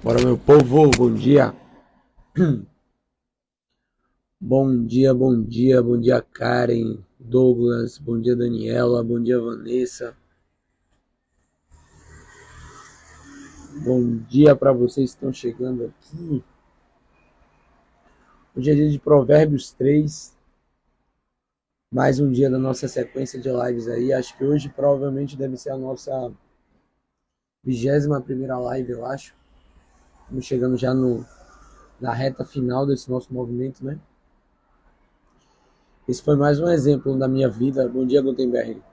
Bora, meu povo, bom dia. Bom dia, Karen, Douglas, bom dia, Daniela, bom dia, Vanessa. Bom dia para vocês que estão chegando aqui. Hoje é dia de Provérbios 3, mais um dia da nossa sequência de lives aí. Acho que hoje provavelmente deve ser a nossa 21ª live, eu acho. Estamos chegando já na reta final desse nosso movimento, né? Esse foi mais um exemplo da minha vida. Bom dia, Gutenberg.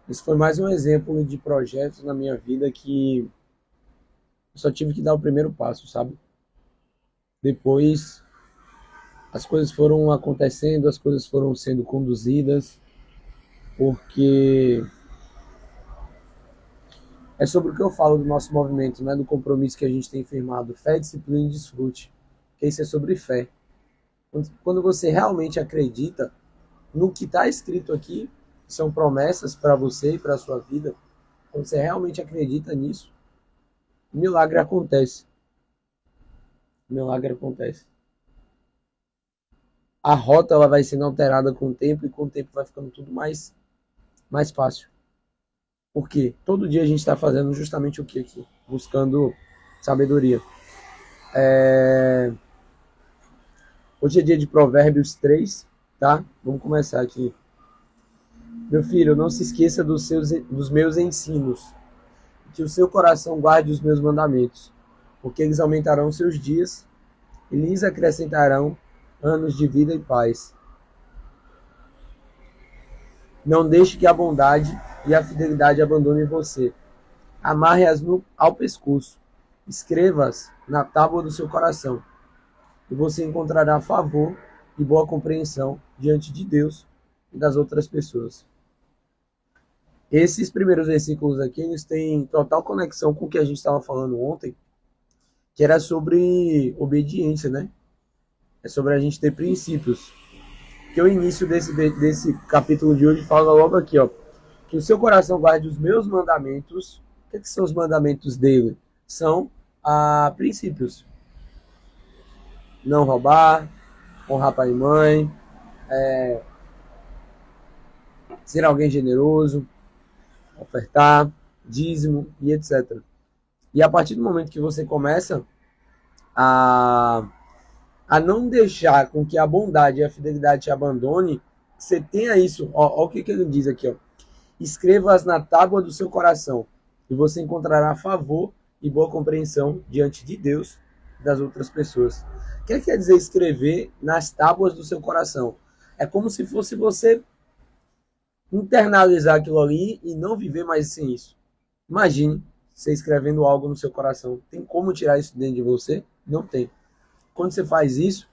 Esse foi mais um exemplo de projetos na minha vida que eu só tive que dar o primeiro passo, sabe? Depois as coisas foram acontecendo, as coisas foram sendo conduzidas, porque é sobre o que eu falo do nosso movimento, né? Do compromisso que a gente tem firmado, fé, disciplina e desfrute. Que isso é sobre fé. Quando você realmente acredita no que está escrito aqui, que são promessas para você e para a sua vida, quando você realmente acredita nisso, o milagre acontece. O milagre acontece. A rota ela vai sendo alterada com o tempo e com o tempo vai ficando tudo mais fácil. Porque todo dia a gente está fazendo justamente o que aqui? Buscando sabedoria. Hoje é dia de Provérbios 3, tá? Vamos começar aqui. Meu filho, não se esqueça dos meus ensinos, que o seu coração guarde os meus mandamentos, porque eles aumentarão seus dias e lhes acrescentarão anos de vida e paz. Não deixe que a bondade e a fidelidade abandonem você. Amarre-as ao pescoço. Escreva-as na tábua do seu coração. E você encontrará favor e boa compreensão diante de Deus e das outras pessoas. Esses primeiros versículos aqui, eles têm total conexão com o que a gente estava falando ontem, que era sobre obediência, né? É sobre a gente ter princípios. Que o início desse capítulo de hoje fala logo aqui, ó. Que o seu coração guarde os meus mandamentos. O que são os mandamentos dele? São princípios. Não roubar, honrar pai e mãe, ser alguém generoso, ofertar, dízimo e etc. E a partir do momento que você começa a, a não deixar com que a bondade e a fidelidade te abandone, você tenha isso. Ó o que ele diz aqui, ó. Escreva-as na tábua do seu coração, e você encontrará favor e boa compreensão diante de Deus e das outras pessoas. O que quer dizer escrever nas tábuas do seu coração? É como se fosse você internalizar aquilo ali e não viver mais sem isso. Imagine você escrevendo algo no seu coração. Tem como tirar isso dentro de você? Não tem. Quando você faz isso,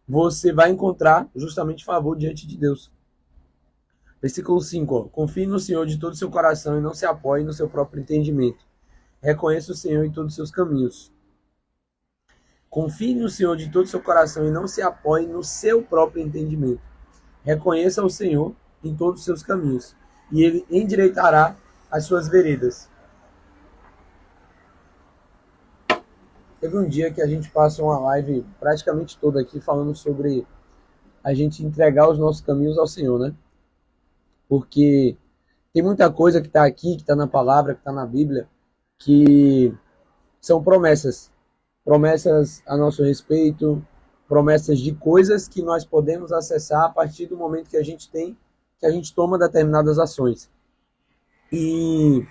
você vai encontrar justamente favor diante de Deus. Versículo 5. Ó. Confie no Senhor de todo o seu coração e não se apoie no seu próprio entendimento. Reconheça o Senhor em todos os seus caminhos. Confie no Senhor de todo o seu coração e não se apoie no seu próprio entendimento. Reconheça o Senhor em todos os seus caminhos, e ele endireitará as suas veredas. Teve um dia que a gente passou uma live praticamente toda aqui falando sobre a gente entregar os nossos caminhos ao Senhor, né? Porque tem muita coisa que está aqui, que está na palavra, que está na Bíblia, que são promessas. Promessas a nosso respeito, promessas de coisas que nós podemos acessar a partir do momento que a gente toma determinadas ações. E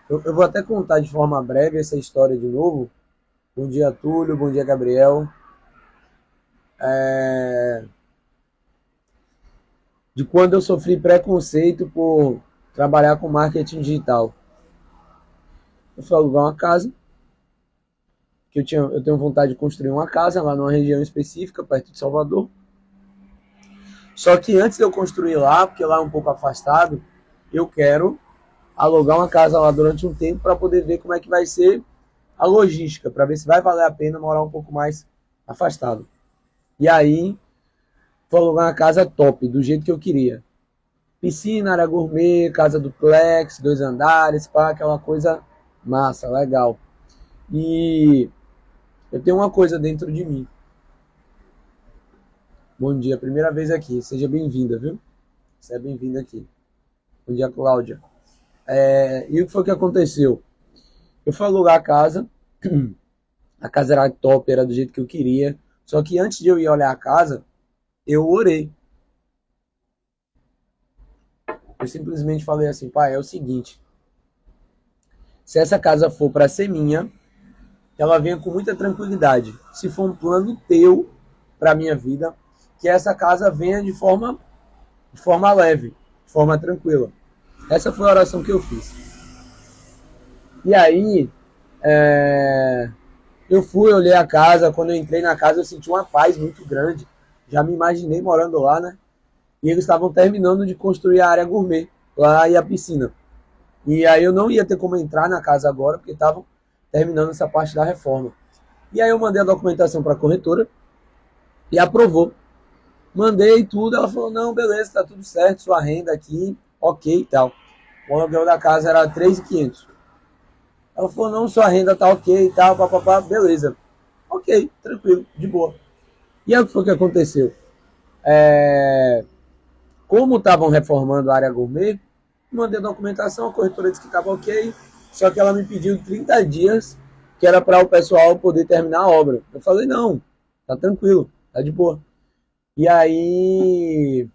eu vou até contar de forma breve essa história de novo. Bom dia, Túlio. Bom dia, Gabriel. De quando eu sofri preconceito por trabalhar com marketing digital. Eu fui alugar uma casa, que eu tenho vontade de construir uma casa lá numa região específica, perto de Salvador. Só que antes de eu construir lá, porque lá é um pouco afastado, eu quero alugar uma casa lá durante um tempo para poder ver como é que vai ser a logística, para ver se vai valer a pena morar um pouco mais afastado. E aí, vou alugar uma casa top, do jeito que eu queria. Piscina, área gourmet, casa duplex, 2 andares, pá, aquela coisa massa, legal. E eu tenho uma coisa dentro de mim. Bom dia, primeira vez aqui. Seja bem-vinda, viu? Você é bem-vinda aqui. Bom dia, Cláudia. E o que foi que aconteceu? Eu fui alugar a casa era top, era do jeito que eu queria. Só que antes de eu ir olhar a casa, eu orei. Eu simplesmente falei assim, pai, é o seguinte, se essa casa for para ser minha, ela venha com muita tranquilidade. Se for um plano teu para minha vida, que essa casa venha de forma leve, de forma tranquila. Essa foi a oração que eu fiz. E aí, eu fui, olhei a casa. Quando eu entrei na casa, eu senti uma paz muito grande. Já me imaginei morando lá, né? E eles estavam terminando de construir a área gourmet lá e a piscina. E aí eu não ia ter como entrar na casa agora, porque estavam terminando essa parte da reforma. E aí eu mandei a documentação para a corretora e aprovou. Mandei tudo, ela falou, não, beleza, tá tudo certo, sua renda aqui, ok e tal. O aluguel da casa era 3.500. Ela falou, não, sua renda tá ok e tal, papapá, beleza. Ok, tranquilo, de boa. E aí o que foi que aconteceu? Como estavam reformando a área gourmet, mandei a documentação, a corretora disse que estava ok, só que ela me pediu 30 dias, que era para o pessoal poder terminar a obra. Eu falei, não, tá tranquilo, tá de boa. E aí,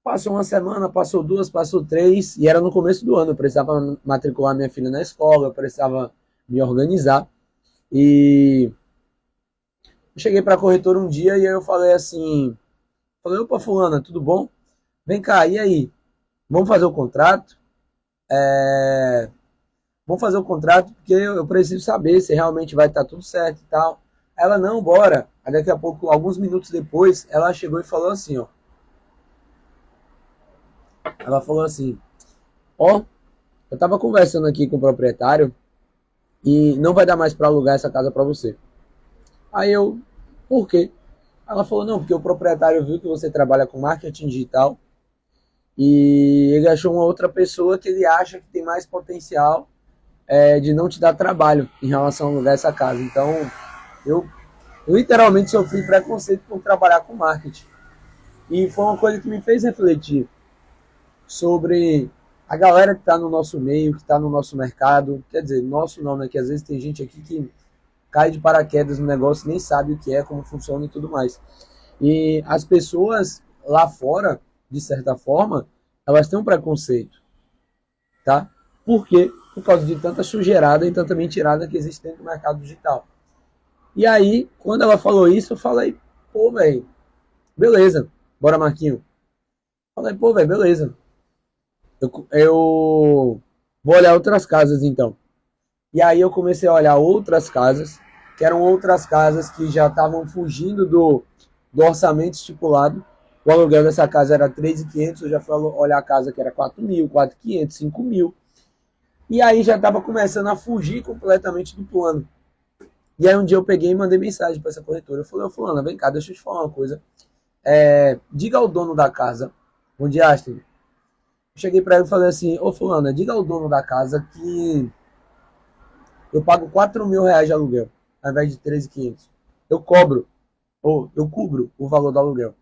passou uma semana, passou duas, passou três, e era no começo do ano, eu precisava matricular minha filha na escola, eu precisava me organizar. E eu cheguei para a corretora um dia e aí eu falei assim, falei, opa, fulana, tudo bom? Vem cá, e aí? Vamos fazer o contrato? Vamos fazer o contrato porque eu preciso saber se realmente vai estar tudo certo e tal. Ela, não, bora. Aí daqui a pouco, alguns minutos depois, ela chegou e falou assim, ó. Ela falou assim, ó, eu tava conversando aqui com o proprietário e não vai dar mais para alugar essa casa para você. Aí eu, por quê? Ela falou, não, porque o proprietário viu que você trabalha com marketing digital e ele achou uma outra pessoa que ele acha que tem mais potencial de não te dar trabalho em relação a alugar essa casa. Então, eu literalmente sofri preconceito por trabalhar com marketing. E foi uma coisa que me fez refletir sobre a galera que está no nosso meio, que está no nosso mercado. Quer dizer, nosso não, né? Que às vezes tem gente aqui que cai de paraquedas no negócio, nem sabe o que é, como funciona e tudo mais. E as pessoas lá fora, de certa forma, elas têm um preconceito, tá? Por quê? Por causa de tanta sujeirada e tanta mentirada que existe dentro do mercado digital. E aí, quando ela falou isso, eu falei, pô, velho, beleza, bora, Marquinho. Falei, pô, velho, beleza. Eu vou olhar outras casas então. E aí eu comecei a olhar outras casas, que eram outras casas que já estavam fugindo do orçamento estipulado. O aluguel dessa casa era 3.500, eu já fui olhar a casa que era 4.000, 4.500, 5.000. E aí já estava começando a fugir completamente do plano. E aí um dia eu peguei e mandei mensagem para essa corretora. Eu falei, ô fulana, vem cá, deixa eu te falar uma coisa. Diga ao dono da casa, bom dia, Astrid. Eu cheguei para ele e falei assim, ô fulana, diga ao dono da casa que eu pago 4.000 reais de aluguel, ao invés de 13.500. Eu cobro, ou eu cubro o valor do aluguel.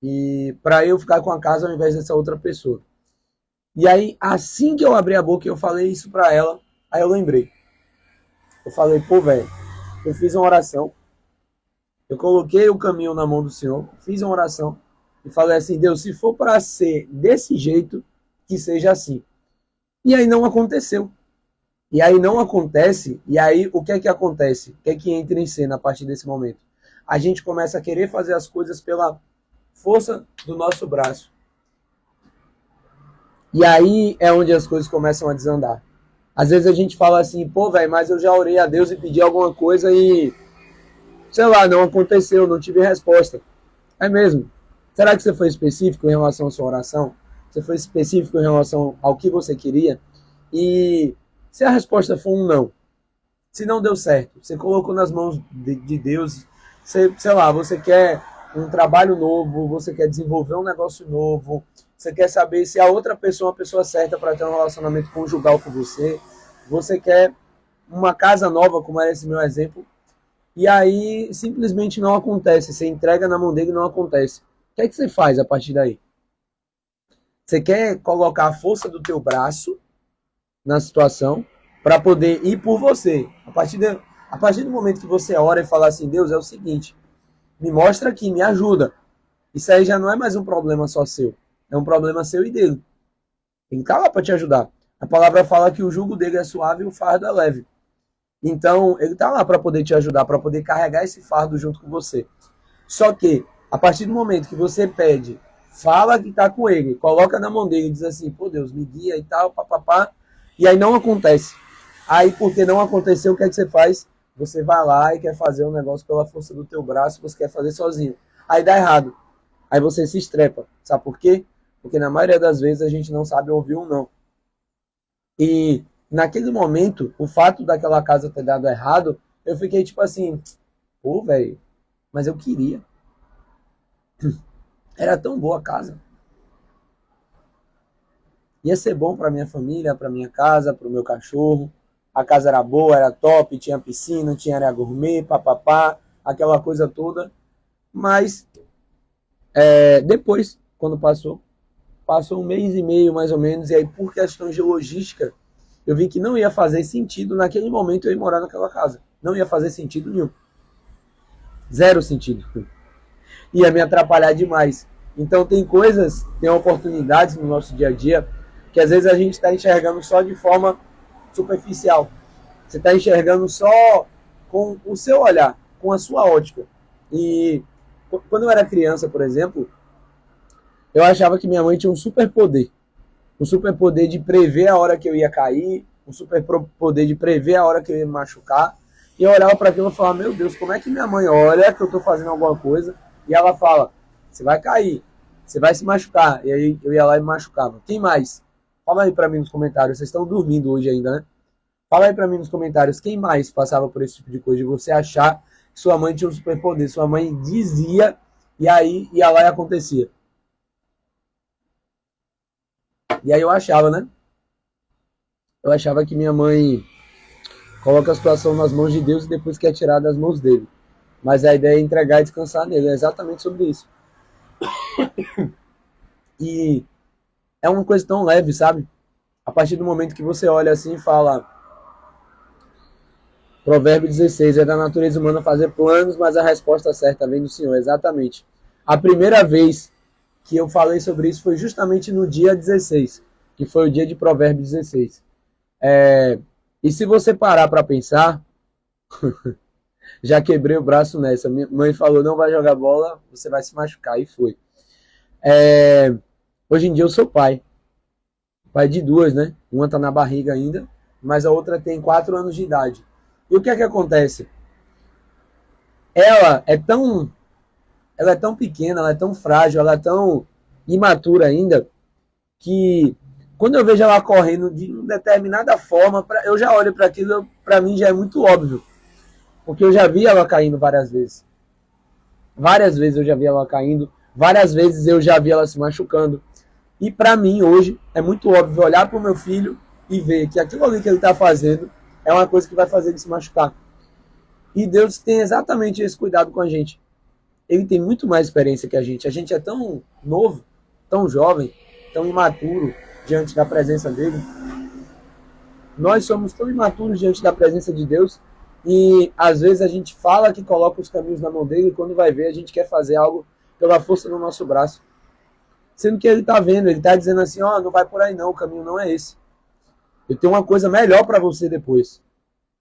E para eu ficar com a casa ao invés dessa outra pessoa. E aí, assim que eu abri a boca e eu falei isso para ela, aí eu lembrei. Eu falei, pô, velho, eu fiz uma oração, eu coloquei o caminho na mão do Senhor, fiz uma oração e falei assim, Deus, se for para ser desse jeito, que seja assim. E aí não aconteceu. E aí não acontece, e aí o que é que acontece? O que é que entra em cena a partir desse momento? A gente começa a querer fazer as coisas pela força do nosso braço. E aí é onde as coisas começam a desandar. Às vezes a gente fala assim, pô, velho, mas eu já orei a Deus e pedi alguma coisa e, sei lá, não aconteceu, não tive resposta. É mesmo. Será que você foi específico em relação à sua oração? Você foi específico em relação ao que você queria? E se a resposta for um não, se não deu certo, você colocou nas mãos de Deus, sei lá, você quer um trabalho novo, você quer desenvolver um negócio novo, você quer saber se a outra pessoa é a pessoa certa para ter um relacionamento conjugal com você, você quer uma casa nova, como era esse meu exemplo, e aí simplesmente não acontece. Você entrega na mão dele e não acontece. O que é que você faz a partir daí? Você quer colocar a força do teu braço na situação para poder ir por você. A partir do momento que você ora e fala assim, Deus, é o seguinte, me mostra aqui, me ajuda. Isso aí já não é mais um problema só seu. É um problema seu e dele. Ele está lá para te ajudar. A palavra fala que o jugo dele é suave e o fardo é leve. Então, ele está lá para poder te ajudar, para poder carregar esse fardo junto com você. Só que, a partir do momento que você pede, fala que está com ele, coloca na mão dele e diz assim, pô Deus, me guia e tal, papapá, e aí não acontece. Aí, porque não aconteceu, o que é que você faz? Você vai lá e quer fazer um negócio pela força do teu braço, você quer fazer sozinho. Aí dá errado. Aí você se estrepa. Sabe por quê? Porque na maioria das vezes a gente não sabe ouvir um não. E naquele momento, o fato daquela casa ter dado errado, eu fiquei tipo assim, pô, velho, mas eu queria. Era tão boa a casa. Ia ser bom para minha família, para minha casa, para o meu cachorro. A casa era boa, era top, tinha piscina, tinha área gourmet, papapá, aquela coisa toda. Mas depois, quando passou um mês e meio mais ou menos, e aí por questões de logística, eu vi que não ia fazer sentido naquele momento eu ir morar naquela casa. Não ia fazer sentido nenhum. Zero sentido. Ia me atrapalhar demais. Então tem coisas, tem oportunidades no nosso dia a dia que às vezes a gente está enxergando só de forma superficial. Você está enxergando só com o seu olhar, com a sua ótica. E quando eu era criança, por exemplo, eu achava que minha mãe tinha um superpoder. Um superpoder de prever a hora que eu ia cair, um superpoder de prever a hora que eu ia me machucar. E eu olhava para aquilo e falava, meu Deus, como é que minha mãe olha que eu estou fazendo alguma coisa e ela fala, você vai cair, você vai se machucar. E aí eu ia lá e me machucava. Quem mais? Fala aí para mim nos comentários. Vocês estão dormindo hoje ainda, né? Fala aí para mim nos comentários quem mais passava por esse tipo de coisa, de você achar que sua mãe tinha um superpoder. Sua mãe dizia e aí ia lá e acontecia. E aí eu achava, né? Eu achava que minha mãe coloca a situação nas mãos de Deus e depois quer tirar das mãos dele. Mas a ideia é entregar e descansar nele. É exatamente sobre isso. E é uma coisa tão leve, sabe? A partir do momento que você olha assim e fala, Provérbio 16, é da natureza humana fazer planos, mas a resposta certa vem do Senhor. Exatamente. A primeira vez que eu falei sobre isso foi justamente no dia 16, que foi o dia de Provérbio 16. E se você parar para pensar, já quebrei o braço nessa. Minha mãe falou, não vai jogar bola, você vai se machucar. E foi. Hoje em dia eu sou pai. Pai de duas, né? Uma tá na barriga ainda, mas a outra tem 4 anos de idade. E o que é que acontece? Ela é tão pequena, ela é tão frágil, ela é tão imatura ainda, que quando eu vejo ela correndo de uma determinada forma, eu já olho para aquilo, para mim já é muito óbvio. Porque eu já vi ela caindo várias vezes. Várias vezes eu já vi ela caindo, várias vezes eu já vi ela se machucando. E para mim hoje é muito óbvio olhar para o meu filho e ver que aquilo ali que ele está fazendo é uma coisa que vai fazer ele se machucar. E Deus tem exatamente esse cuidado com a gente. Ele tem muito mais experiência que a gente. A gente é tão novo, tão jovem, tão imaturo diante da presença dele. Nós somos tão imaturos diante da presença de Deus e às vezes a gente fala que coloca os caminhos na mão dele e quando vai ver a gente quer fazer algo pela força do nosso braço. Sendo que ele está vendo, ele está dizendo assim, ó, não vai por aí não, o caminho não é esse. Eu tenho uma coisa melhor para você depois.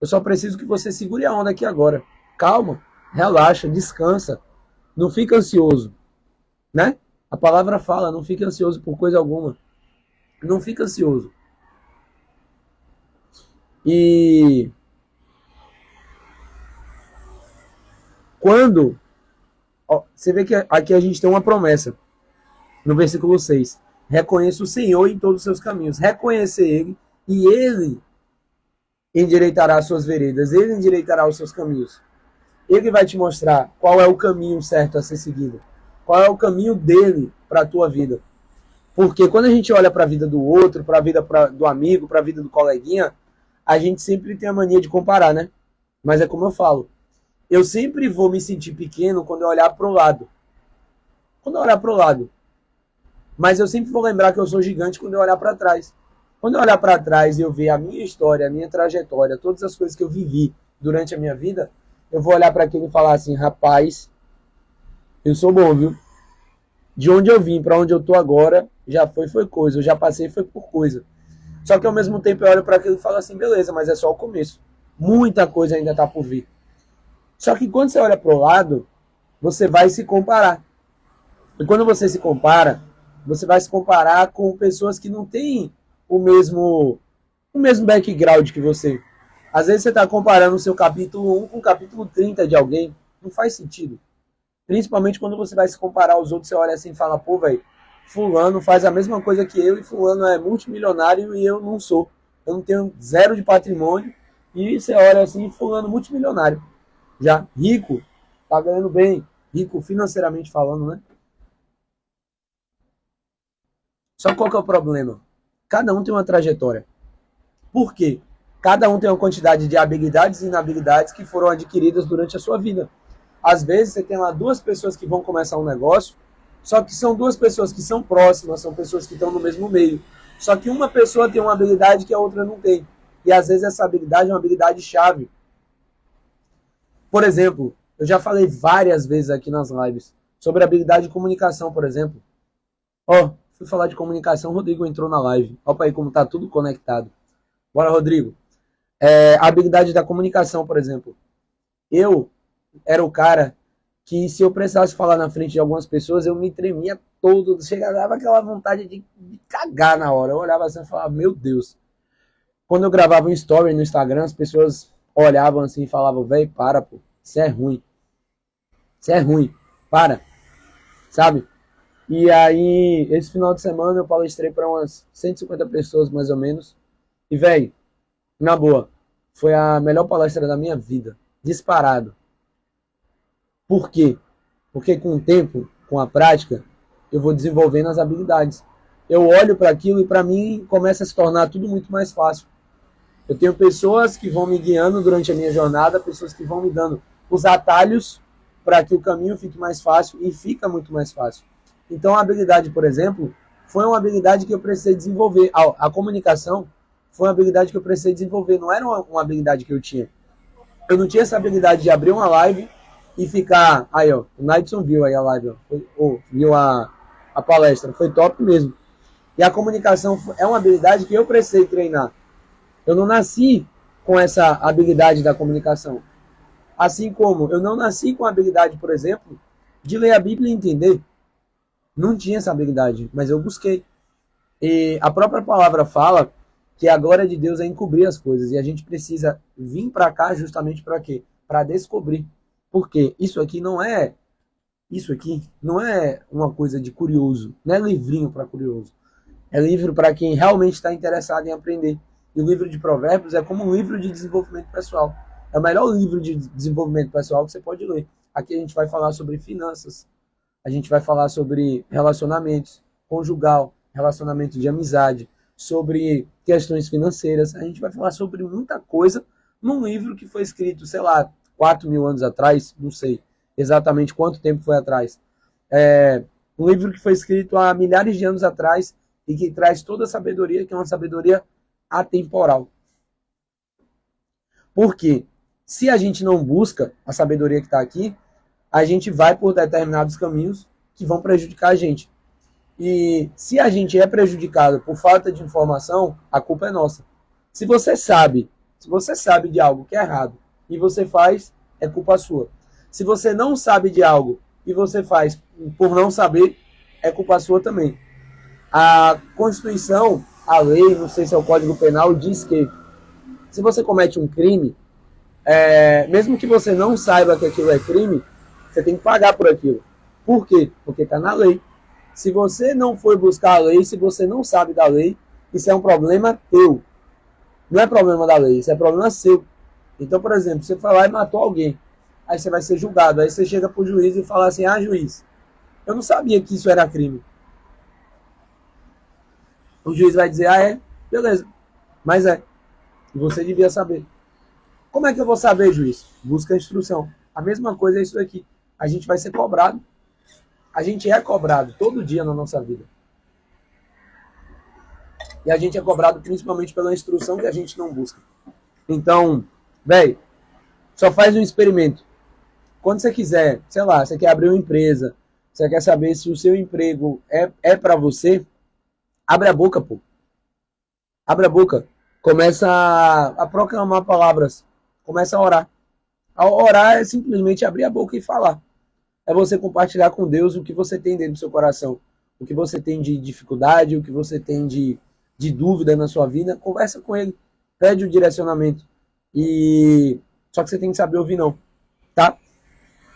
Eu só preciso que você segure a onda aqui agora. Calma, relaxa, descansa. Não fica ansioso, né? A palavra fala, não fica ansioso por coisa alguma. Não fica ansioso. E quando você vê que aqui a gente tem uma promessa, no versículo 6. Reconheça o Senhor em todos os seus caminhos. Reconhecer Ele e Ele endireitará as suas veredas. Ele endireitará os seus caminhos. Ele vai te mostrar qual é o caminho certo a ser seguido. Qual é o caminho dele para a tua vida. Porque quando a gente olha para a vida do outro, para a vida do amigo, para a vida do coleguinha, a gente sempre tem a mania de comparar, né? Mas é como eu falo, eu sempre vou me sentir pequeno quando eu olhar pro lado. Quando eu olhar pro lado. Mas eu sempre vou lembrar que eu sou gigante quando eu olhar para trás. Quando eu olhar para trás e eu ver a minha história, a minha trajetória, todas as coisas que eu vivi durante a minha vida, eu vou olhar para aquilo e falar assim, rapaz, eu sou bom, viu? De onde eu vim para onde eu tô agora, já foi coisa, eu já passei foi por coisa. Só que ao mesmo tempo eu olho para aquilo e falo assim, beleza, mas é só o começo. Muita coisa ainda tá por vir. Só que quando você olha pro lado, você vai se comparar. E quando você se compara, você vai se comparar com pessoas que não têm o mesmo background que você. Às vezes você está comparando o seu capítulo 1 com o capítulo 30 de alguém. Não faz sentido. Principalmente quando você vai se comparar aos outros, você olha assim e fala, pô, velho, fulano faz a mesma coisa que eu e fulano é multimilionário e eu não sou. Eu não tenho zero de patrimônio. E você olha assim, fulano multimilionário. Já rico, tá ganhando bem. Rico financeiramente falando, né? Só qual que é o problema? Cada um tem uma trajetória. Por quê? Cada um tem uma quantidade de habilidades e inabilidades que foram adquiridas durante a sua vida. Às vezes você tem lá duas pessoas que vão começar um negócio, só que são duas pessoas que são próximas, são pessoas que estão no mesmo meio. Só que uma pessoa tem uma habilidade que a outra não tem. E às vezes essa habilidade é uma habilidade chave. Por exemplo, eu já falei várias vezes aqui nas lives sobre a habilidade de comunicação, por exemplo. Ó, fui falar de comunicação, o Rodrigo entrou na live. Olha aí como tá tudo conectado. Bora, Rodrigo. A habilidade da comunicação, por exemplo. Eu era o cara que, se eu precisasse falar na frente de algumas pessoas, eu me tremia todo. Chegava aquela vontade de cagar na hora. Eu olhava assim e falava, meu Deus. Quando eu gravava um story no Instagram, as pessoas olhavam assim e falavam, velho, para, pô. Isso é ruim. Isso é ruim. Para. Sabe? E aí, esse final de semana eu palestrei para umas 150 pessoas, mais ou menos. E, velho, na boa, foi a melhor palestra da minha vida. Disparado. Por quê? Porque com o tempo, com a prática, eu vou desenvolvendo as habilidades. Eu olho para aquilo e para mim começa a se tornar tudo muito mais fácil. Eu tenho pessoas que vão me guiando durante a minha jornada, pessoas que vão me dando os atalhos para que o caminho fique mais fácil e fica muito mais fácil. Então a habilidade, por exemplo, foi uma habilidade que eu precisei desenvolver. A comunicação foi uma habilidade que eu precisei desenvolver, não era uma habilidade que eu tinha. Eu não tinha essa habilidade de abrir uma live e ficar. Aí, ó, o Nightson viu aí a live, ó, viu a palestra, foi top mesmo. E a comunicação é uma habilidade que eu precisei treinar. Eu não nasci com essa habilidade da comunicação. Assim como eu não nasci com a habilidade, por exemplo, de ler a Bíblia e entender. Não tinha essa habilidade, mas eu busquei. E a própria palavra fala que a glória de Deus é encobrir as coisas. E a gente precisa vir para cá justamente para quê? Para descobrir. Porque isso aqui não é uma coisa de curioso, não é livrinho para curioso. É livro para quem realmente está interessado em aprender. E o livro de Provérbios é como um livro de desenvolvimento pessoal. É o melhor livro de desenvolvimento pessoal que você pode ler. Aqui a gente vai falar sobre finanças, a gente vai falar sobre relacionamentos conjugal, relacionamento de amizade, sobre questões financeiras. A gente vai falar sobre muita coisa num livro que foi escrito, sei lá, 4.000 anos atrás, não sei exatamente quanto tempo foi atrás. Um livro que foi escrito há milhares de anos atrás e que traz toda a sabedoria, que é uma sabedoria atemporal. Porque se a gente não busca a sabedoria que está aqui, a gente vai por determinados caminhos que vão prejudicar a gente. E se a gente é prejudicado por falta de informação, a culpa é nossa. Se você sabe de algo que é errado e você faz, é culpa sua. Se você não sabe de algo e você faz por não saber, é culpa sua também. A Constituição, a lei, não sei se é o Código Penal, diz que se você comete um crime, mesmo que você não saiba que aquilo é crime, você tem que pagar por aquilo. Por quê? Porque está na lei. Se você não for buscar a lei, se você não sabe da lei, isso é um problema teu. Não é problema da lei, isso é problema seu. Então, por exemplo, você foi lá e matou alguém. Aí você vai ser julgado. Aí você chega para o juiz e fala assim, juiz, eu não sabia que isso era crime. O juiz vai dizer, beleza, mas é. E você devia saber. Como é que eu vou saber, juiz? Busca a instrução. A mesma coisa é isso aqui. A gente vai ser cobrado. A gente é cobrado todo dia na nossa vida. E a gente é cobrado principalmente pela instrução que a gente não busca. Então, velho, só faz um experimento. Quando você quiser, sei lá, você quer abrir uma empresa, você quer saber se o seu emprego é para você, abre a boca, pô. Abre a boca. Começa a proclamar palavras. Começa a orar. A orar é simplesmente abrir a boca e falar. É você compartilhar com Deus o que você tem dentro do seu coração. O que você tem de dificuldade, o que você tem de dúvida na sua vida. Conversa com Ele. Pede o direcionamento. Só que você tem que saber ouvir não. Tá?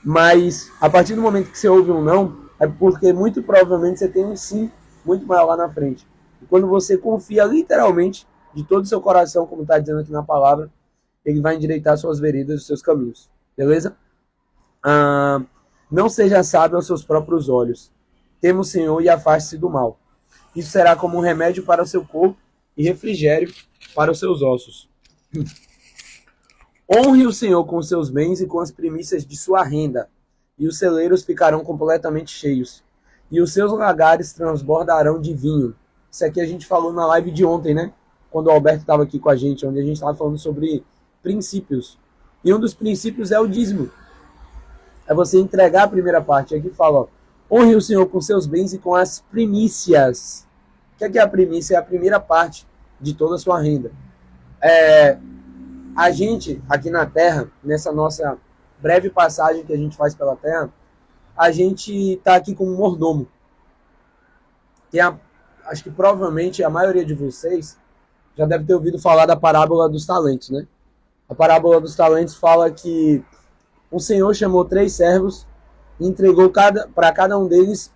Mas a partir do momento que você ouve um não, é porque muito provavelmente você tem um sim muito maior lá na frente. E quando você confia literalmente de todo o seu coração, como está dizendo aqui na palavra, ele vai endireitar suas veredas, os seus caminhos. Beleza? Não seja sábio aos seus próprios olhos. Teme o Senhor e afaste-se do mal. Isso será como um remédio para o seu corpo e refrigério para os seus ossos. Honre o Senhor com os seus bens e com as primícias de sua renda, e os celeiros ficarão completamente cheios, e os seus lagares transbordarão de vinho. Isso aqui a gente falou na live de ontem, né? Quando o Alberto estava aqui com a gente, onde a gente estava falando sobre princípios. E um dos princípios é o dízimo. É você entregar a primeira parte. Aqui fala, ó, honre o Senhor com seus bens e com as primícias. O que é a primícia? É a primeira parte de toda a sua renda. A gente, aqui na Terra, nessa nossa breve passagem que a gente faz pela Terra, a gente está aqui como mordomo. Acho que provavelmente a maioria de vocês já deve ter ouvido falar da parábola dos talentos, né? A parábola dos talentos fala que um senhor chamou 3 servos e entregou para cada um deles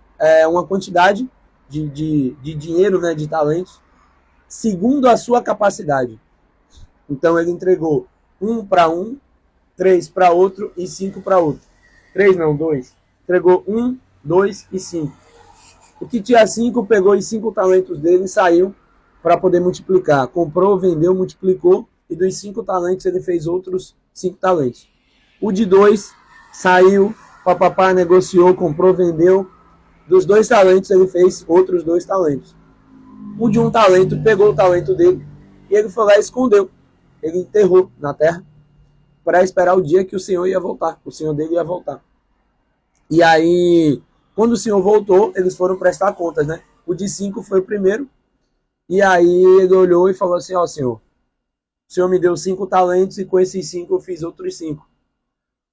uma quantidade de dinheiro, né, de talentos, segundo a sua capacidade. Então ele entregou 1 para um, 3 para outro e 5 para outro. 3 não, 2. Entregou 1, 2 e 5. O que tinha 5 pegou os 5 talentos dele e saiu para poder multiplicar. Comprou, vendeu, multiplicou e dos 5 talentos ele fez outros 5 talentos. O de 2 saiu, papapá, negociou, comprou, vendeu. Dos 2 talentos ele fez outros 2 talentos. O de 1 talento pegou o talento dele e ele foi lá e escondeu. Ele enterrou na terra para esperar o dia que o Senhor ia voltar. O Senhor dele ia voltar. E aí, quando o Senhor voltou, eles foram prestar contas, né? O de 5 foi o primeiro. E aí ele olhou e falou assim, ó, Senhor, o Senhor me deu 5 talentos e com esses 5 eu fiz outros 5.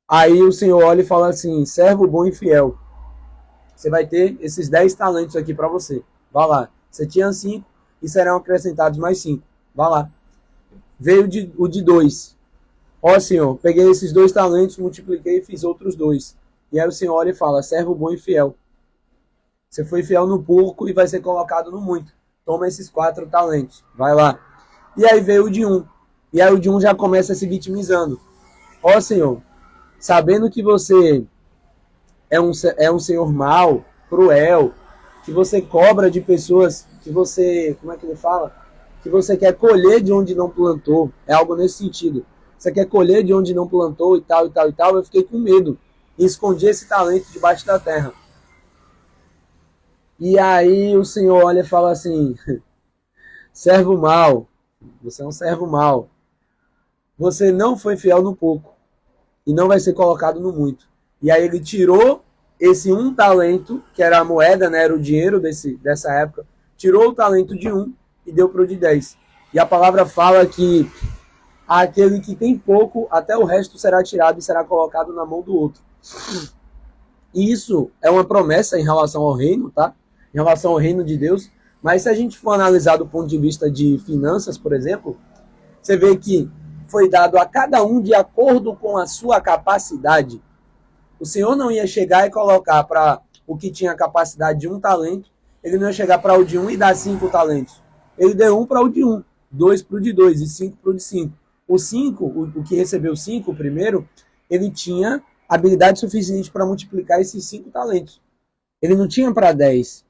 Aí o Senhor olha e fala assim, servo bom e fiel, você vai ter esses 10 talentos aqui para você. Vá lá. Você tinha 5 e serão acrescentados mais 5. Vá lá. Veio o de 2. Ó, Senhor, peguei esses 2 talentos, multipliquei e fiz outros 2. E aí o Senhor olha e fala, servo bom e fiel. Você foi fiel no pouco e vai ser colocado no muito. Toma esses 4 talentos. Vai lá. E aí veio o de 1. E aí o de 1 já começa se vitimizando. Ó, Senhor, sabendo que você é um Senhor mau, cruel, que você cobra de pessoas que você, como é que ele fala? Que você quer colher de onde não plantou. É algo nesse sentido. Você quer colher de onde não plantou e tal, e tal, e tal. Eu fiquei com medo e escondi esse talento debaixo da terra. E aí o Senhor olha e fala assim, servo mau, você é um servo mau. Você não foi fiel no pouco e não vai ser colocado no muito. E aí ele tirou esse 1 talento, que era a moeda, né, era o dinheiro dessa época, tirou o talento de 1 e deu para o de 10. E a palavra fala que aquele que tem pouco, até o resto será tirado e será colocado na mão do outro. E isso é uma promessa em relação ao reino, tá? Em relação ao reino de Deus. Mas se a gente for analisar do ponto de vista de finanças, por exemplo, você vê que foi dado a cada um de acordo com a sua capacidade. O Senhor não ia chegar e colocar para o que tinha a capacidade de 1 talento, ele não ia chegar para o de 1 e dar 5 talentos. Ele deu 1 para o de 1, 2 para o de 2 e 5 para o de 5. O 5, o que recebeu 5 primeiro, ele tinha habilidade suficiente para multiplicar esses 5 talentos. Ele não tinha para 10.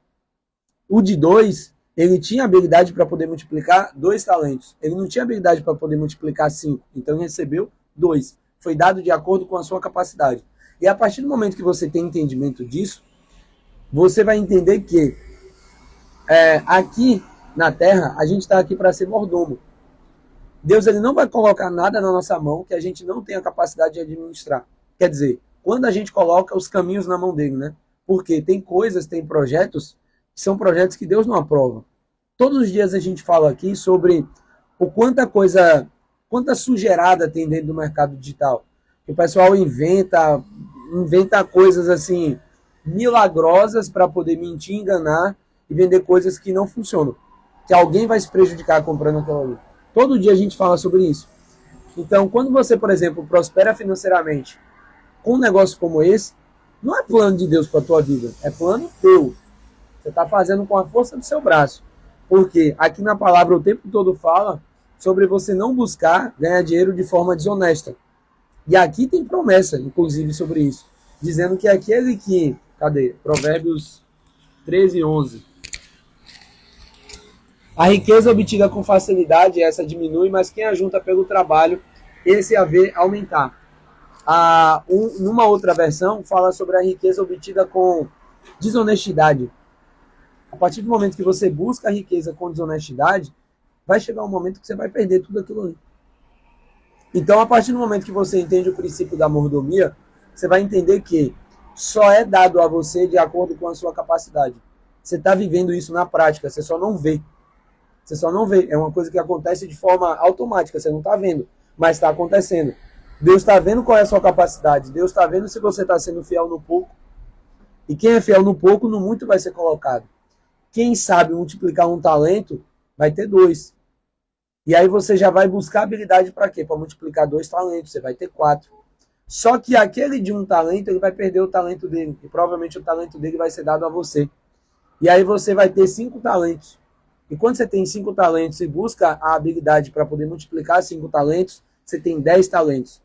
O de 2 Ele tinha habilidade para poder multiplicar 2 talentos. Ele não tinha habilidade para poder multiplicar 5. Então ele recebeu 2. Foi dado de acordo com a sua capacidade. E a partir do momento que você tem entendimento disso, você vai entender que aqui na Terra, a gente está aqui para ser mordomo. Deus ele não vai colocar nada na nossa mão que a gente não tenha capacidade de administrar. Quer dizer, quando a gente coloca os caminhos na mão dele, né? Porque tem coisas, tem projetos, que são projetos que Deus não aprova. Todos os dias a gente fala aqui sobre o quanta sujeirada tem dentro do mercado digital. O pessoal inventa coisas assim milagrosas para poder mentir, enganar e vender coisas que não funcionam. Que alguém vai se prejudicar comprando aquilo ali. Todo dia a gente fala sobre isso. Então, quando você, por exemplo, prospera financeiramente com um negócio como esse, não é plano de Deus para a tua vida, é plano teu. Você está fazendo com a força do seu braço. Porque aqui na palavra o tempo todo fala sobre você não buscar ganhar dinheiro de forma desonesta. E aqui tem promessa, inclusive, sobre isso. Dizendo que aquele que... Cadê? Provérbios 13:11. A riqueza obtida com facilidade, essa diminui, mas quem ajunta pelo trabalho, esse a vê aumentar. Numa outra versão, fala sobre a riqueza obtida com desonestidade. A partir do momento que você busca a riqueza com desonestidade, vai chegar um momento que você vai perder tudo aquilo ali. Então, a partir do momento que você entende o princípio da mordomia, você vai entender que só é dado a você de acordo com a sua capacidade. Você está vivendo isso na prática, você só não vê. Você só não vê. É uma coisa que acontece de forma automática, você não está vendo, mas está acontecendo. Deus está vendo qual é a sua capacidade. Deus está vendo se você está sendo fiel no pouco. E quem é fiel no pouco, no muito vai ser colocado. Quem sabe multiplicar um talento, vai ter 2. E aí você já vai buscar habilidade para quê? Para multiplicar 2 talentos, você vai ter 4. Só que aquele de um talento, ele vai perder o talento dele. E provavelmente o talento dele vai ser dado a você. E aí você vai ter 5 talentos. E quando você tem 5 talentos e busca a habilidade para poder multiplicar 5 talentos, você tem 10 talentos.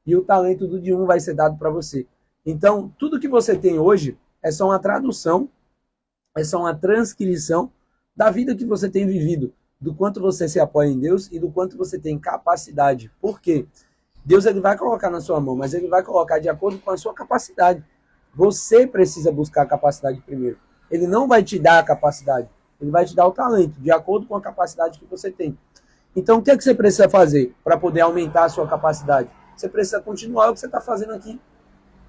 E o talento do de um vai ser dado para você. Então, tudo que você tem hoje é só uma tradução, é só uma transcrição da vida que você tem vivido, do quanto você se apoia em Deus e do quanto você tem capacidade. Por quê? Deus ele vai colocar na sua mão, mas ele vai colocar de acordo com a sua capacidade. Você precisa buscar a capacidade primeiro. Ele não vai te dar a capacidade. Ele vai te dar o talento, de acordo com a capacidade que você tem. Então, o que é que você precisa fazer para poder aumentar a sua capacidade? Você precisa continuar o que você está fazendo aqui.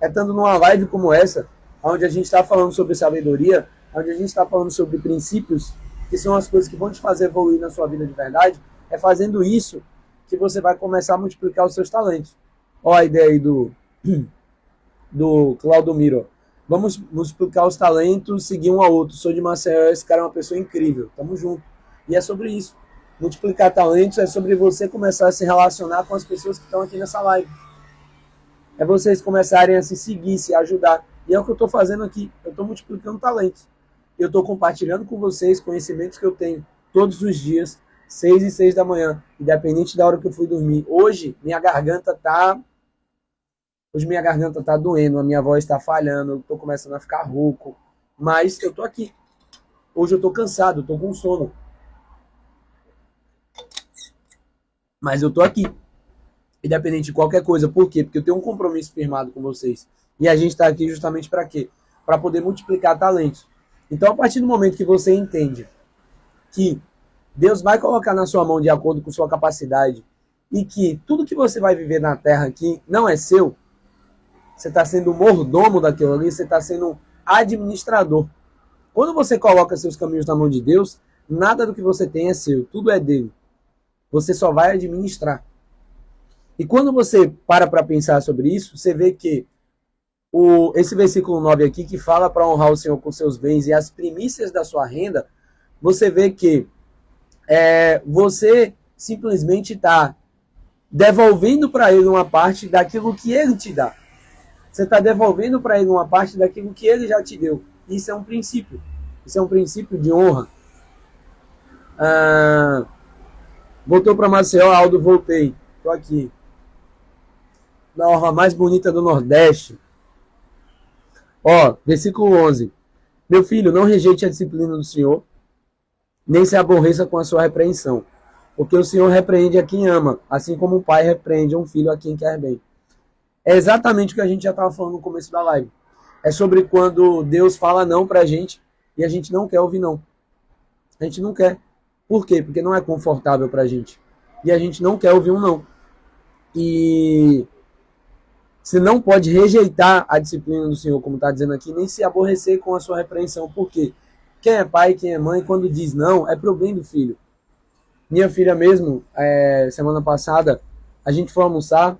Estando numa live como essa, onde a gente está falando sobre sabedoria, onde a gente está falando sobre princípios, que são as coisas que vão te fazer evoluir na sua vida de verdade, é fazendo isso que você vai começar a multiplicar os seus talentos. Olha a ideia aí do Claudomiro. Vamos multiplicar os talentos, seguir um ao outro. Sou de Maceió, esse cara é uma pessoa incrível. Tamo junto. E é sobre isso. Multiplicar talentos é sobre você começar a se relacionar com as pessoas que estão aqui nessa live. É vocês começarem a se seguir, se ajudar. E é o que eu estou fazendo aqui. Eu estou multiplicando talentos. Eu estou compartilhando com vocês conhecimentos que eu tenho todos os dias, 6 e 6 da manhã, independente da hora que eu fui dormir. Hoje minha garganta tá doendo, a minha voz está falhando, eu estou começando a ficar rouco, mas eu estou aqui. Hoje eu estou cansado, eu estou com sono. Mas eu estou aqui. Independente de qualquer coisa. Por quê? Porque eu tenho um compromisso firmado com vocês. E a gente está aqui justamente para quê? Para poder multiplicar talentos. Então, a partir do momento que você entende que Deus vai colocar na sua mão de acordo com sua capacidade e que tudo que você vai viver na terra aqui não é seu, você está sendo mordomo daquilo ali, você está sendo um administrador. Quando você coloca seus caminhos na mão de Deus, nada do que você tem é seu, tudo é dele. Você só vai administrar. E quando você para pensar sobre isso, você vê que esse versículo 9 aqui, que fala para honrar o Senhor com seus bens e as primícias da sua renda, você vê que você simplesmente está devolvendo para ele uma parte daquilo que ele te dá. Você está devolvendo para ele uma parte daquilo que ele já te deu. Isso é um princípio. Isso é um princípio de honra. Voltou para Maceió, Aldo, voltei. Estou aqui. Na orla mais bonita do Nordeste. Ó, versículo 11. Meu filho, não rejeite a disciplina do Senhor, nem se aborreça com a sua repreensão. Porque o Senhor repreende a quem ama, assim como o pai repreende um filho a quem quer bem. É exatamente o que a gente já estava falando no começo da live. É sobre quando Deus fala não pra gente e a gente não quer ouvir não. A gente não quer. Por quê? Porque não é confortável pra gente. E a gente não quer ouvir um não. E você não pode rejeitar a disciplina do Senhor, como está dizendo aqui, nem se aborrecer com a sua repreensão. Por quê? Quem é pai, quem é mãe, quando diz não, é pro bem do filho. Minha filha mesmo, semana passada, a gente foi almoçar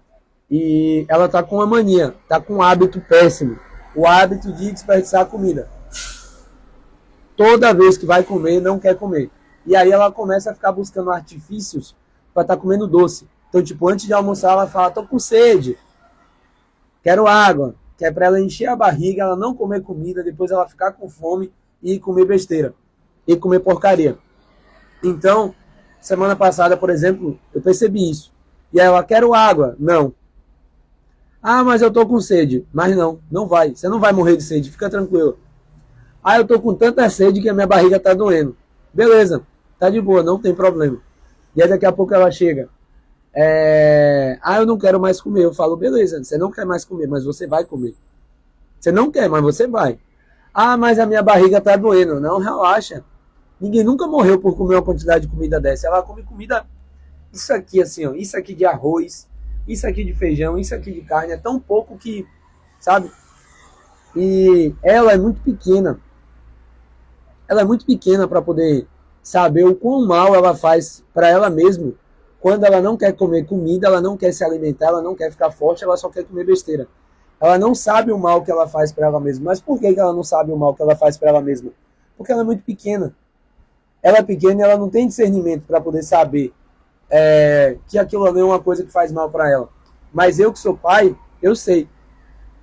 e ela tá com uma mania, tá com um hábito péssimo. O hábito de desperdiçar comida. Toda vez que vai comer, não quer comer. E aí ela começa a ficar buscando artifícios para estar comendo doce. Então, tipo, antes de almoçar, ela fala, tô com sede, quero água. Que é para ela encher a barriga, ela não comer comida, depois ela ficar com fome e comer besteira. E comer porcaria. Então, semana passada, por exemplo, eu percebi isso. E aí ela, quero água. Não. Ah, mas eu tô com sede. Mas não, não vai. Você não vai morrer de sede, fica tranquilo. Ah, eu tô com tanta sede que a minha barriga tá doendo. Beleza, tá de boa, não tem problema. E aí daqui a pouco ela chega. Eu não quero mais comer. Eu falo, beleza, você não quer mais comer, mas você vai comer. Você não quer, mas você vai. Ah, mas a minha barriga tá doendo. Não, relaxa. Ninguém nunca morreu por comer uma quantidade de comida dessa. Ela come comida, isso aqui assim, ó, isso aqui de arroz, isso aqui de feijão, isso aqui de carne. É tão pouco que, sabe? E ela é muito pequena. Ela é muito pequena para poder saber o quão mal ela faz para ela mesma quando ela não quer comer comida, ela não quer se alimentar, ela não quer ficar forte, ela só quer comer besteira. Ela não sabe o mal que ela faz para ela mesma. Mas por que ela não sabe o mal que ela faz para ela mesma? Porque ela é muito pequena. Ela é pequena e ela não tem discernimento para poder saber que aquilo ali é uma coisa que faz mal para ela. Mas eu que sou pai, eu sei.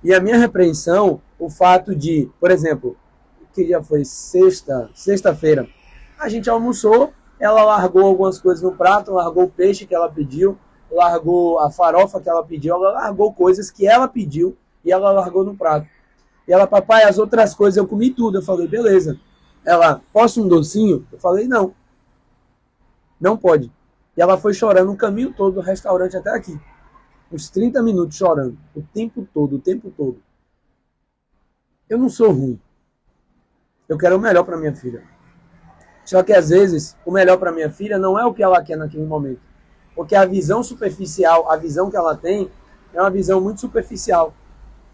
E a minha repreensão, o fato de, por exemplo, que dia foi? Sexta-feira. A gente almoçou, ela largou algumas coisas no prato, largou o peixe que ela pediu, largou a farofa que ela pediu, ela largou coisas que ela pediu e ela largou no prato. E ela, papai, as outras coisas eu comi tudo. Eu falei, beleza. Ela, posso um docinho? Eu falei, não. Não pode. E ela foi chorando o caminho todo do restaurante até aqui. Uns 30 minutos chorando. O tempo todo, o tempo todo. Eu não sou ruim. Eu quero o melhor para minha filha. Só que às vezes o melhor para minha filha não é o que ela quer naquele momento. Porque a visão superficial, a visão que ela tem, é uma visão muito superficial.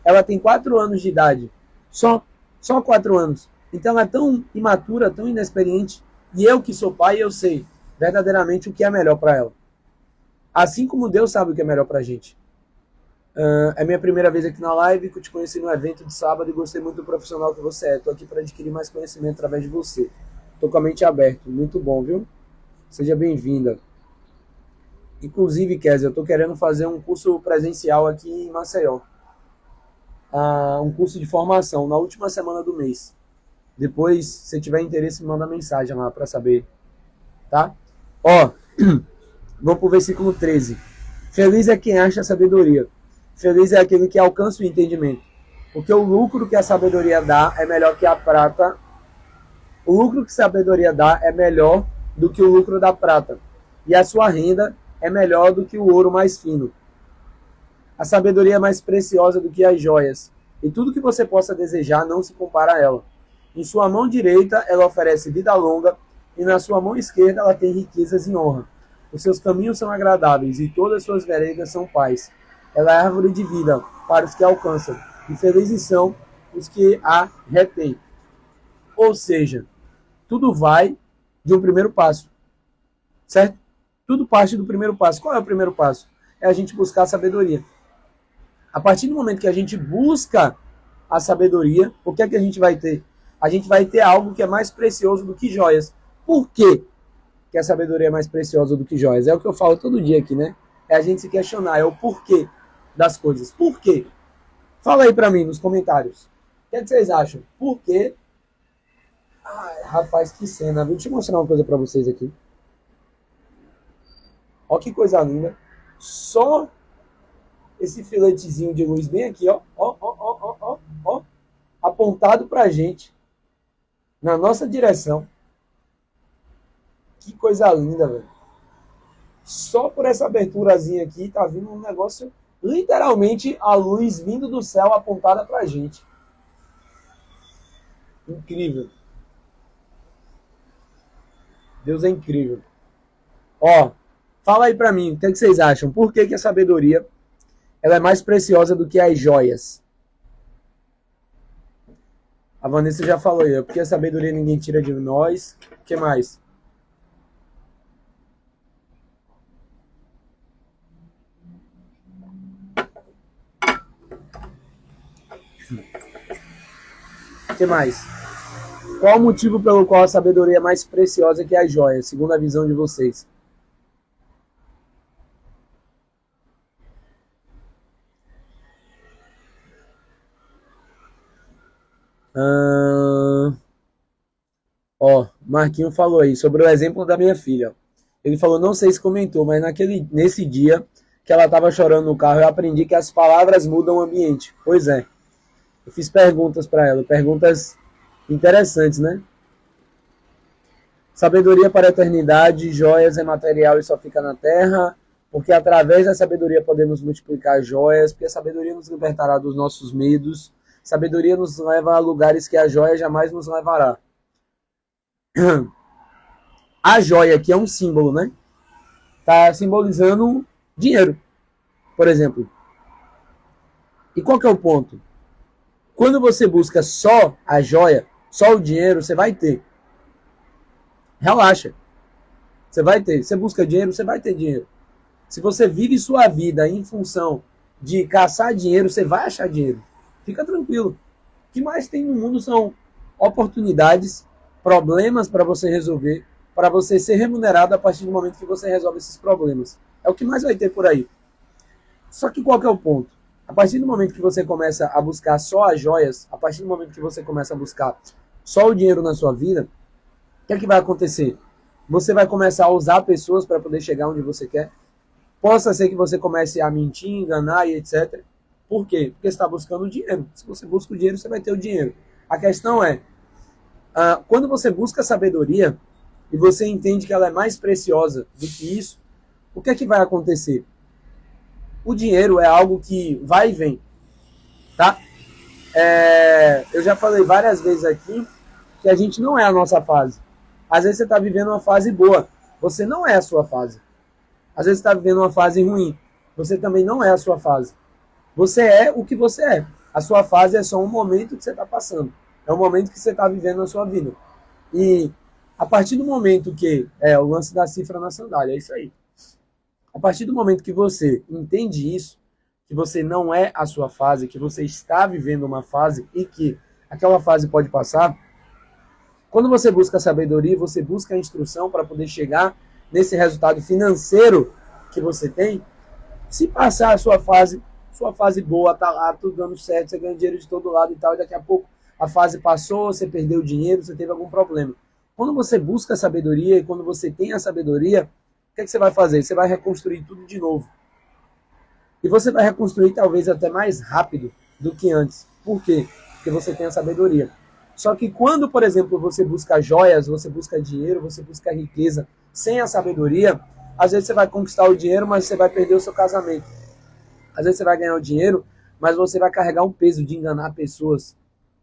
Ela tem 4 anos de idade. Só 4 anos. Então ela é tão imatura, tão inexperiente. E eu que sou pai, eu sei verdadeiramente o que é melhor para ela. Assim como Deus sabe o que é melhor para a gente. É minha primeira vez aqui na live, que eu te conheci no evento de sábado e gostei muito do profissional que você é. Estou aqui para adquirir mais conhecimento através de você. Estou com a mente aberta. Muito bom, viu? Seja bem-vinda. Inclusive, Kézia, eu estou querendo fazer um curso presencial aqui em Maceió. Um curso de formação na última semana do mês. Depois, se tiver interesse, manda mensagem lá para saber. Tá? Vamos para o versículo 13. Feliz é quem acha sabedoria. Feliz é aquele que alcança o entendimento. Porque o lucro que a sabedoria dá é melhor que a prata. O lucro que a sabedoria dá é melhor do que o lucro da prata. E a sua renda é melhor do que o ouro mais fino. A sabedoria é mais preciosa do que as joias. E tudo que você possa desejar não se compara a ela. Em sua mão direita ela oferece vida longa, e na sua mão esquerda ela tem riquezas e honra. Os seus caminhos são agradáveis, e todas as suas veredas são paz. Ela é árvore de vida para os que a alcançam, e felizes são os que a retêm. Ou seja, tudo vai de um primeiro passo. Certo? Tudo parte do primeiro passo. Qual é o primeiro passo? É a gente buscar a sabedoria. A partir do momento que a gente busca a sabedoria, o que é que a gente vai ter? A gente vai ter algo que é mais precioso do que joias. Por quê que a sabedoria é mais preciosa do que joias? É o que eu falo todo dia aqui, né? É a gente se questionar, é o porquê das coisas. Por quê? Fala aí pra mim nos comentários. O que é que vocês acham? Por quê? Ai, rapaz, que cena. Deixa eu mostrar uma coisa pra vocês aqui. Ó que coisa linda. Só esse filetezinho de luz bem aqui, ó, apontado pra gente, na nossa direção. Que coisa linda, velho. Só por essa aberturazinha aqui tá vindo um negócio, literalmente a luz vindo do céu apontada pra gente. Incrível. Deus é incrível. Ó, fala aí pra mim, o que, é que vocês acham? Por que, que a sabedoria ela é mais preciosa do que as joias? A Vanessa já falou aí, porque a sabedoria ninguém tira de nós. O que mais? O que mais? Qual o motivo pelo qual a sabedoria é mais preciosa que as joias, segundo a visão de vocês? Ó, Marquinho falou aí sobre o exemplo da minha filha. Ele falou, não sei se comentou, mas nesse dia que ela estava chorando no carro, eu aprendi que as palavras mudam o ambiente. Pois é. Eu fiz perguntas para ela, perguntas interessantes, né? Sabedoria para a eternidade, joias é material e só fica na terra, porque através da sabedoria podemos multiplicar joias, porque a sabedoria nos libertará dos nossos medos, sabedoria nos leva a lugares que a joia jamais nos levará. A joia, que é um símbolo, né? Está simbolizando dinheiro, por exemplo. E qual que é o ponto? Quando você busca só a joia, só o dinheiro, você vai ter. Relaxa. Você vai ter. Você busca dinheiro, você vai ter dinheiro. Se você vive sua vida em função de caçar dinheiro, você vai achar dinheiro. Fica tranquilo. O que mais tem no mundo são oportunidades, problemas para você resolver, para você ser remunerado a partir do momento que você resolve esses problemas. É o que mais vai ter por aí. Só que qual que é o ponto? A partir do momento que você começa a buscar só as joias, a partir do momento que você começa a buscar só o dinheiro na sua vida, o que é que vai acontecer? Você vai começar a usar pessoas para poder chegar onde você quer. Possa ser que você comece a mentir, enganar e etc. Por quê? Porque você está buscando o dinheiro. Se você busca o dinheiro, você vai ter o dinheiro. A questão é, quando você busca sabedoria e você entende que ela é mais preciosa do que isso, o que é que vai acontecer? O dinheiro é algo que vai e vem, tá? Eu já falei várias vezes aqui que a gente não é a nossa fase. Às vezes você está vivendo uma fase boa, você não é a sua fase. Às vezes você está vivendo uma fase ruim, você também não é a sua fase. Você é o que você é. A sua fase é só um momento que você está passando. É um momento que você está vivendo na sua vida. E a partir do momento que... o lance da cifra na sandália, é isso aí. A partir do momento que você entende isso, que você não é a sua fase, que você está vivendo uma fase e que aquela fase pode passar, quando você busca a sabedoria, você busca a instrução para poder chegar nesse resultado financeiro que você tem, se passar a sua fase boa, tá lá, tudo dando certo, você ganha dinheiro de todo lado e tal, e daqui a pouco a fase passou, você perdeu dinheiro, você teve algum problema. Quando você busca a sabedoria e quando você tem a sabedoria, o que é que você vai fazer? Você vai reconstruir tudo de novo. E você vai reconstruir talvez até mais rápido do que antes. Por quê? Porque você tem a sabedoria. Só que quando, por exemplo, você busca joias, você busca dinheiro, você busca riqueza sem a sabedoria, às vezes você vai conquistar o dinheiro, mas você vai perder o seu casamento. Às vezes você vai ganhar o dinheiro, mas você vai carregar um peso de enganar pessoas,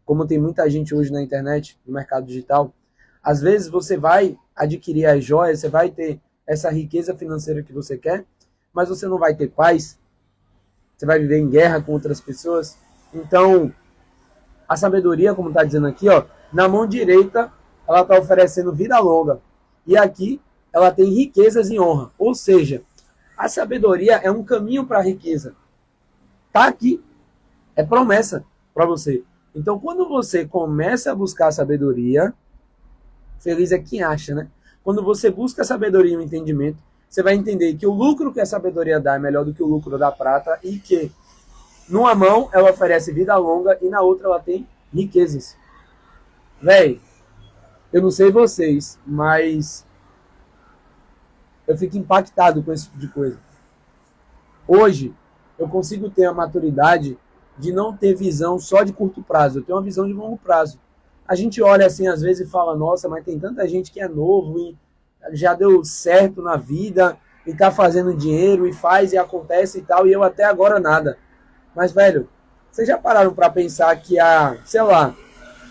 como tem muita gente hoje na internet, no mercado digital. Às vezes você vai adquirir as joias, você vai ter essa riqueza financeira que você quer, mas você não vai ter paz, você vai viver em guerra com outras pessoas. Então, a sabedoria, como está dizendo aqui, ó, na mão direita, ela está oferecendo vida longa. E aqui, ela tem riquezas e honra. Ou seja, a sabedoria é um caminho para a riqueza. Está aqui. É promessa para você. Então, quando você começa a buscar a sabedoria, feliz é quem acha, né? Quando você busca a sabedoria e o entendimento, você vai entender que o lucro que a sabedoria dá é melhor do que o lucro da prata e que numa mão ela oferece vida longa e na outra ela tem riquezas. Véi, eu não sei vocês, mas eu fico impactado com esse tipo de coisa. Hoje, eu consigo ter a maturidade de não ter visão só de curto prazo, eu tenho uma visão de longo prazo. A gente olha assim às vezes e fala, nossa, mas tem tanta gente que é novo e já deu certo na vida e tá fazendo dinheiro e faz e acontece e tal, e eu até agora nada. Mas, velho, vocês já pararam para pensar que há, sei lá,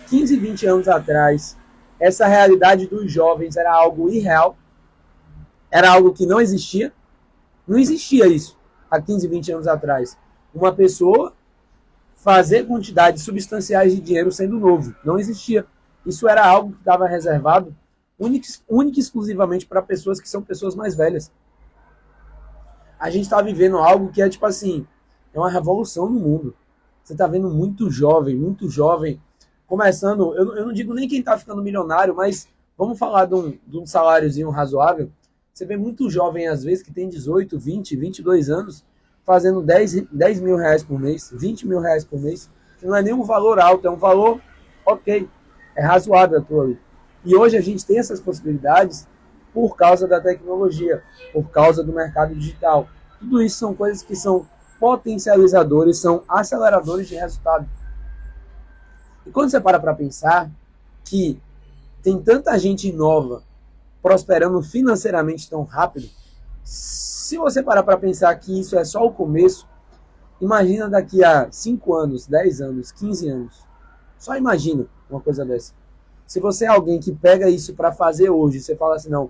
15, 20 anos atrás, essa realidade dos jovens era algo irreal, era algo que não existia? Não existia isso há 15, 20 anos atrás. Uma pessoa fazer quantidades substanciais de dinheiro sendo novo. Não existia. Isso era algo que estava reservado única e exclusivamente para pessoas que são pessoas mais velhas. A gente está vivendo algo que é tipo assim, é uma revolução no mundo. Você está vendo muito jovem, começando, eu não digo nem quem está ficando milionário, mas vamos falar de um saláriozinho razoável. Você vê muito jovem, às vezes, que tem 18, 20, 22 anos, fazendo 10 mil reais por mês, 20 mil reais por mês, que não é nem um valor alto, é um valor ok, é razoável aquilo ali. E hoje a gente tem essas possibilidades por causa da tecnologia, por causa do mercado digital. Tudo isso são coisas que são potencializadores, são aceleradores de resultado. E quando você para pensar que tem tanta gente nova prosperando financeiramente tão rápido, se você parar para pensar que isso é só o começo, imagina daqui a 5 anos, 10 anos, 15 anos. Só imagina uma coisa dessa. Se você é alguém que pega isso para fazer hoje, você fala assim, não,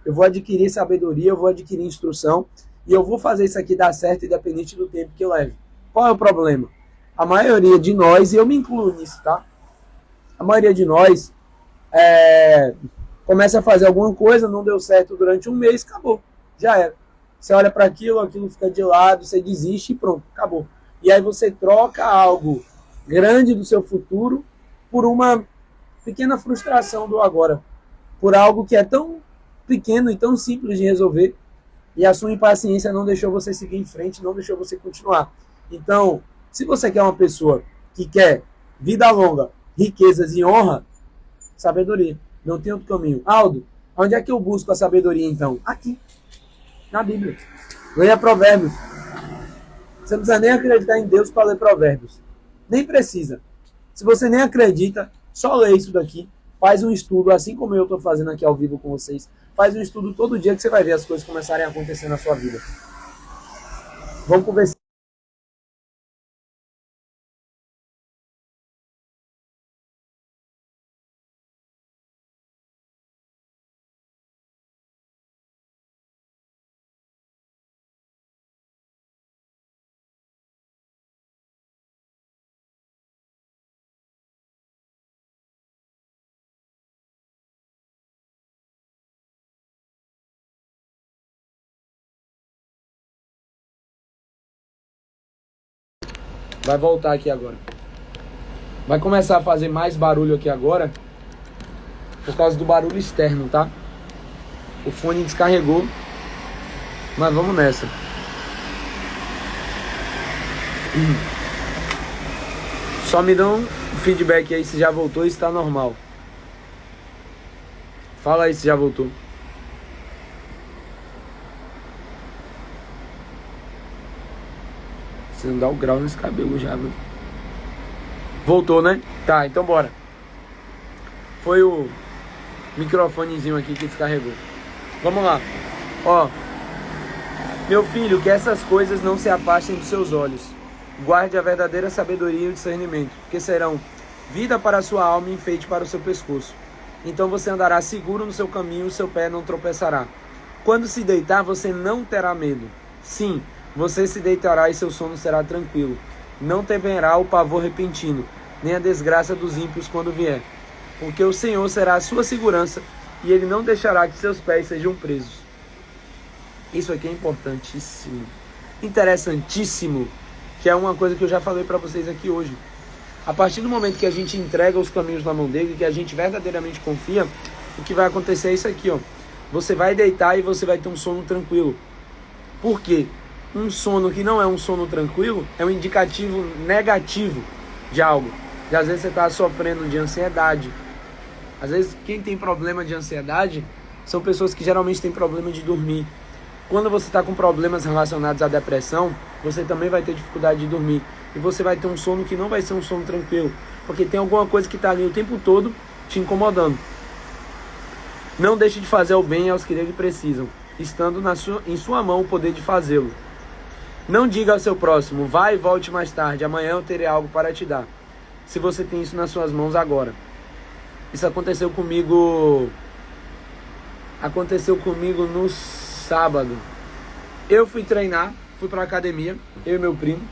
eu vou adquirir sabedoria, eu vou adquirir instrução e eu vou fazer isso aqui dar certo independente do tempo que eu leve. Qual é o problema? A maioria de nós, e eu me incluo nisso, tá? A maioria de nós começa a fazer alguma coisa, não deu certo durante um mês, acabou. Já era. Você olha para aquilo fica de lado, você desiste e pronto, acabou. E aí você troca algo grande do seu futuro por uma pequena frustração do agora. Por algo que é tão pequeno e tão simples de resolver. E a sua impaciência não deixou você seguir em frente, não deixou você continuar. Então, se você quer uma pessoa que quer vida longa, riquezas e honra, sabedoria. Não tem outro caminho. Aldo, onde é que eu busco a sabedoria então? Aqui, na Bíblia. Leia Provérbios. Você não precisa nem acreditar em Deus para ler Provérbios. Nem precisa. Se você nem acredita, só lê isso daqui. Faz um estudo, assim como eu estou fazendo aqui ao vivo com vocês. Faz um estudo todo dia que você vai ver as coisas começarem a acontecer na sua vida. Vamos conversar. Vai voltar aqui agora. Vai começar a fazer mais barulho aqui agora por causa do barulho externo, tá? O fone descarregou, mas vamos nessa. Só me dão um feedback aí se já voltou e se tá normal. Fala aí se já voltou. Você não dá o grau nesse cabelo já, viu? Voltou, né? Tá, então bora. Foi o microfonezinho aqui que descarregou. Vamos lá. Ó. Meu filho, que essas coisas não se afastem dos seus olhos. Guarde a verdadeira sabedoria e o discernimento, porque serão vida para a sua alma e enfeite para o seu pescoço. Então você andará seguro no seu caminho, o seu pé não tropeçará. Quando se deitar, você não terá medo. Sim, você se deitará e seu sono será tranquilo. Não temerá o pavor repentino, nem a desgraça dos ímpios quando vier. Porque o Senhor será a sua segurança e Ele não deixará que seus pés sejam presos. Isso aqui é importantíssimo, interessantíssimo, que é uma coisa que eu já falei para vocês aqui hoje. A partir do momento que a gente entrega os caminhos na mão dele, que a gente verdadeiramente confia, o que vai acontecer é isso aqui, ó. Você vai deitar e você vai ter um sono tranquilo. Por quê? Um sono que não é um sono tranquilo é um indicativo negativo de algo. E às vezes você está sofrendo de ansiedade. Às vezes quem tem problema de ansiedade são pessoas que geralmente têm problema de dormir. Quando você está com problemas relacionados à depressão, você também vai ter dificuldade de dormir. E você vai ter um sono que não vai ser um sono tranquilo. Porque tem alguma coisa que está ali o tempo todo te incomodando. Não deixe de fazer o bem aos que dele precisam, estando em sua mão o poder de fazê-lo. Não diga ao seu próximo, vai e volte mais tarde, amanhã eu terei algo para te dar, se você tem isso nas suas mãos agora. Isso aconteceu comigo no sábado. Eu fui treinar, fui pra academia, eu e meu primo,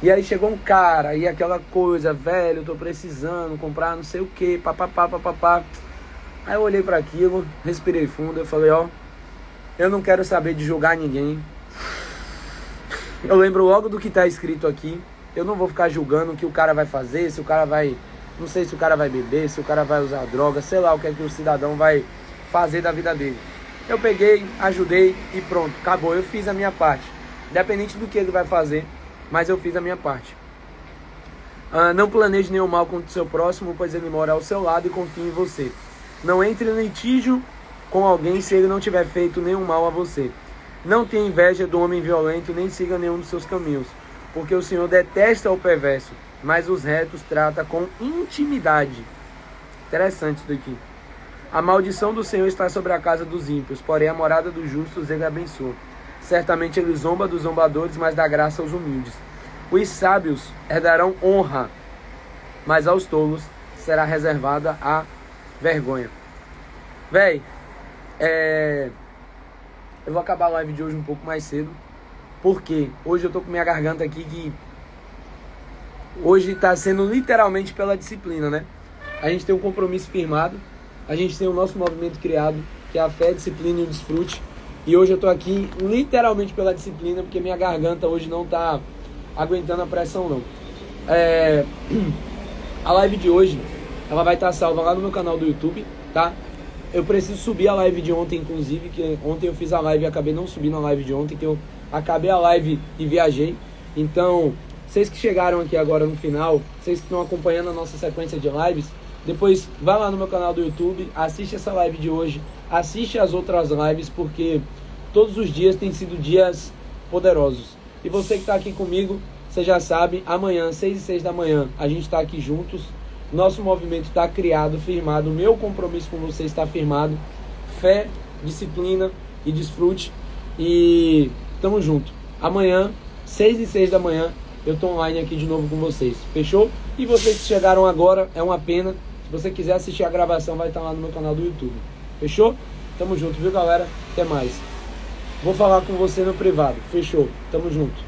e aí chegou um cara, e aquela coisa, velho, eu tô precisando comprar não sei o que, papapá. Aí eu olhei para aquilo, respirei fundo, eu falei, ó, eu não quero saber de julgar ninguém. Eu lembro logo do que tá escrito aqui, eu não vou ficar julgando o que o cara vai fazer, se o cara vai, não sei se o cara vai beber, se o cara vai usar droga, sei lá o que é que o cidadão vai fazer da vida dele. Eu peguei, ajudei e pronto, acabou, eu fiz a minha parte. Independente do que ele vai fazer, mas eu fiz a minha parte. Não planeje nenhum mal contra o seu próximo, pois ele mora ao seu lado e confia em você. Não entre em litígio com alguém se ele não tiver feito nenhum mal a você. Não tenha inveja do homem violento, nem siga nenhum dos seus caminhos, porque o Senhor detesta o perverso, mas os retos trata com intimidade. Interessante isso daqui. A maldição do Senhor está sobre a casa dos ímpios, porém a morada dos justos ele abençoa. Certamente ele zomba dos zombadores, mas dá graça aos humildes. Os sábios herdarão honra, mas aos tolos será reservada a vergonha. Véi, eu vou acabar a live de hoje um pouco mais cedo, porque hoje eu tô com minha garganta aqui que hoje tá sendo literalmente pela disciplina, né? A gente tem um compromisso firmado, a gente tem o nosso movimento criado, que é a fé, a disciplina e o desfrute. E hoje eu tô aqui literalmente pela disciplina, porque minha garganta hoje não tá aguentando a pressão não. A live de hoje, ela vai estar salva lá no meu canal do YouTube, tá? Eu preciso subir a live de ontem, inclusive, que ontem eu fiz a live e acabei não subindo a live de ontem, que eu acabei a live e viajei. Então, vocês que chegaram aqui agora no final, vocês que estão acompanhando a nossa sequência de lives, depois vai lá no meu canal do YouTube, assiste essa live de hoje, assiste as outras lives, porque todos os dias têm sido dias poderosos. E você que está aqui comigo, você já sabe, amanhã, 6h06 da manhã, a gente está aqui juntos. Nosso movimento está criado, firmado. Meu compromisso com você está firmado. Fé, disciplina e desfrute. E tamo junto. Amanhã, 6h06 da manhã, eu tô online aqui de novo com vocês. Fechou? E vocês que chegaram agora, é uma pena. Se você quiser assistir a gravação, vai estar lá no meu canal do YouTube. Fechou? Tamo junto, viu, galera? Até mais. Vou falar com você no privado. Fechou? Tamo junto.